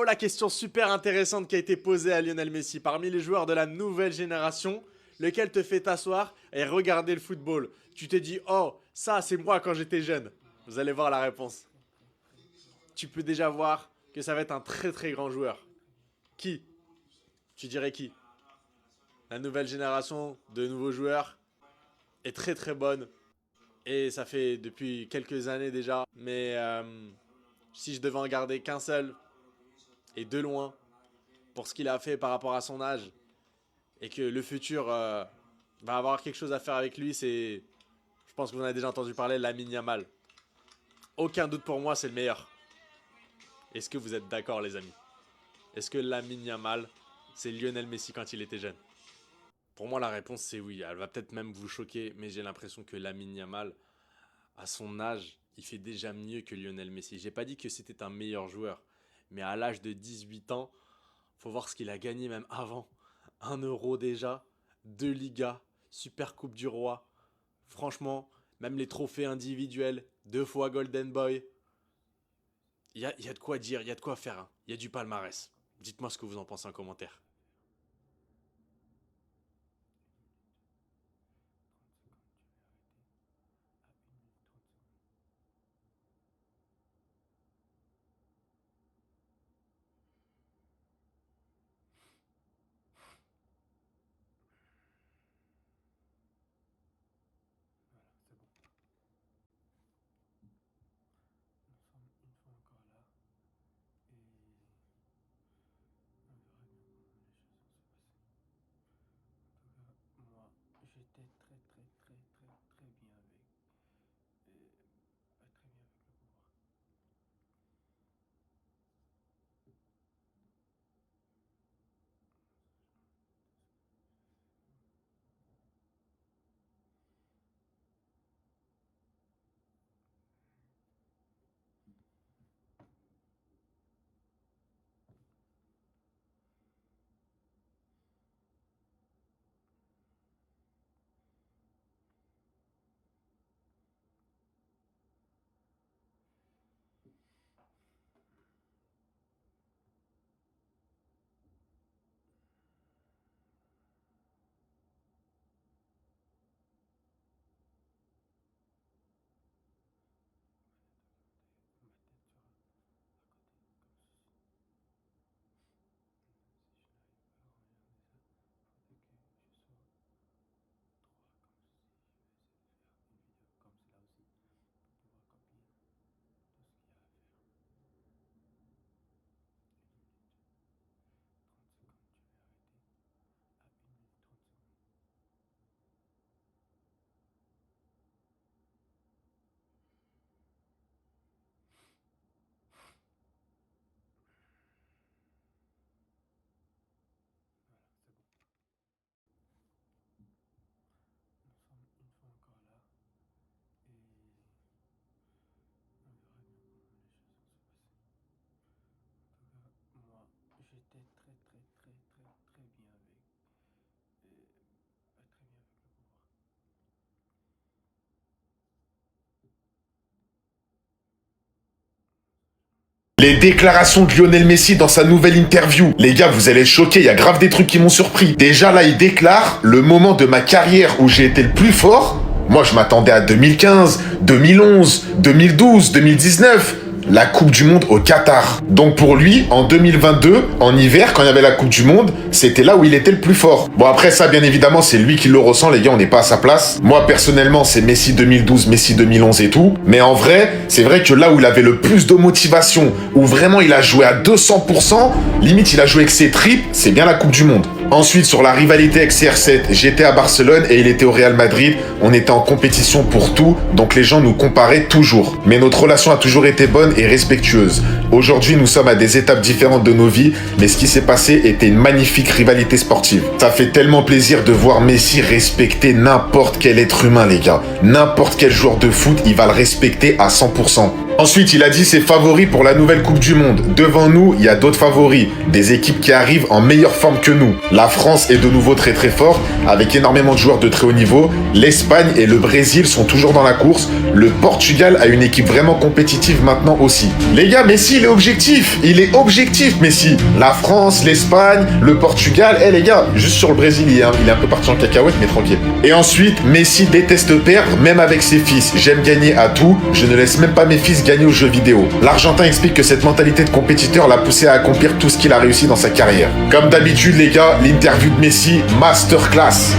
Oh, la question super intéressante qui a été posée à Lionel Messi. Parmi les joueurs de la nouvelle génération, lequel te fait t'asseoir et regarder le football? Tu t'es dit, oh, ça c'est moi quand j'étais jeune. Vous allez voir la réponse. Tu peux déjà voir que ça va être un très très grand joueur. Qui? Tu dirais qui? La nouvelle génération de nouveaux joueurs est très très bonne. Et ça fait depuis quelques années déjà. Mais si je devais en garder qu'un seul, et de loin, pour ce qu'il a fait par rapport à son âge, et que le futur va avoir quelque chose à faire avec lui, c'est... Je pense que vous en avez déjà entendu parler, Lamine Yamal. Aucun doute pour moi, c'est le meilleur. Est-ce que vous êtes d'accord, les amis? Est-ce que Lamine Yamal, c'est Lionel Messi quand il était jeune? Pour moi, la réponse, c'est oui. Elle va peut-être même vous choquer, mais j'ai l'impression que Lamine Yamal, à son âge, il fait déjà mieux que Lionel Messi. J'ai pas dit que c'était un meilleur joueur, mais à l'âge de 18 ans, faut voir ce qu'il a gagné même avant. 1 euro déjà, 2 Ligas, Super Coupe du Roi. Franchement, même les trophées individuels, 2 fois Golden Boy. Il y a de quoi dire, il y a de quoi faire. Hein. Il y a du palmarès. Dites-moi ce que vous en pensez en commentaire. Les déclarations de Lionel Messi dans sa nouvelle interview. Les gars, vous allez être choqués, il y a grave des trucs qui m'ont surpris. Déjà là, il déclare le moment de ma carrière où j'ai été le plus fort. Moi, je m'attendais à 2015, 2011, 2012, 2019. La Coupe du Monde au Qatar. Donc pour lui, en 2022, en hiver, quand il y avait la Coupe du Monde, c'était là où il était le plus fort. Bon après ça, bien évidemment, c'est lui qui le ressent, les gars, on n'est pas à sa place. Moi, personnellement, c'est Messi 2012, Messi 2011 et tout. Mais en vrai, c'est vrai que là où il avait le plus de motivation, où vraiment il a joué à 200%, limite il a joué avec ses tripes, c'est bien la Coupe du Monde. Ensuite, sur la rivalité avec CR7, j'étais à Barcelone et il était au Real Madrid. On était en compétition pour tout, donc les gens nous comparaient toujours. Mais notre relation a toujours été bonne et respectueuse. Aujourd'hui, nous sommes à des étapes différentes de nos vies, mais ce qui s'est passé était une magnifique rivalité sportive. Ça fait tellement plaisir de voir Messi respecter n'importe quel être humain, les gars. N'importe quel joueur de foot, il va le respecter à 100%. Ensuite, il a dit ses favoris pour la nouvelle Coupe du Monde. Devant nous, il y a d'autres favoris, des équipes qui arrivent en meilleure forme que nous. La France est de nouveau très très fort, avec énormément de joueurs de très haut niveau. L'Espagne et le Brésil sont toujours dans la course. Le Portugal a une équipe vraiment compétitive maintenant aussi. Les gars, Messi, il est objectif. Il est objectif, Messi. La France, l'Espagne, le Portugal. Les gars, juste sur le Brésil, il est un peu parti en cacahuète, mais tranquille. Et ensuite, Messi déteste perdre, même avec ses fils. J'aime gagner à tout. Je ne laisse même pas mes fils gagner aux jeux vidéo. L'Argentin explique que cette mentalité de compétiteur l'a poussé à accomplir tout ce qu'il a réussi dans sa carrière. Comme d'habitude, les gars, l'interview de Messi, masterclass.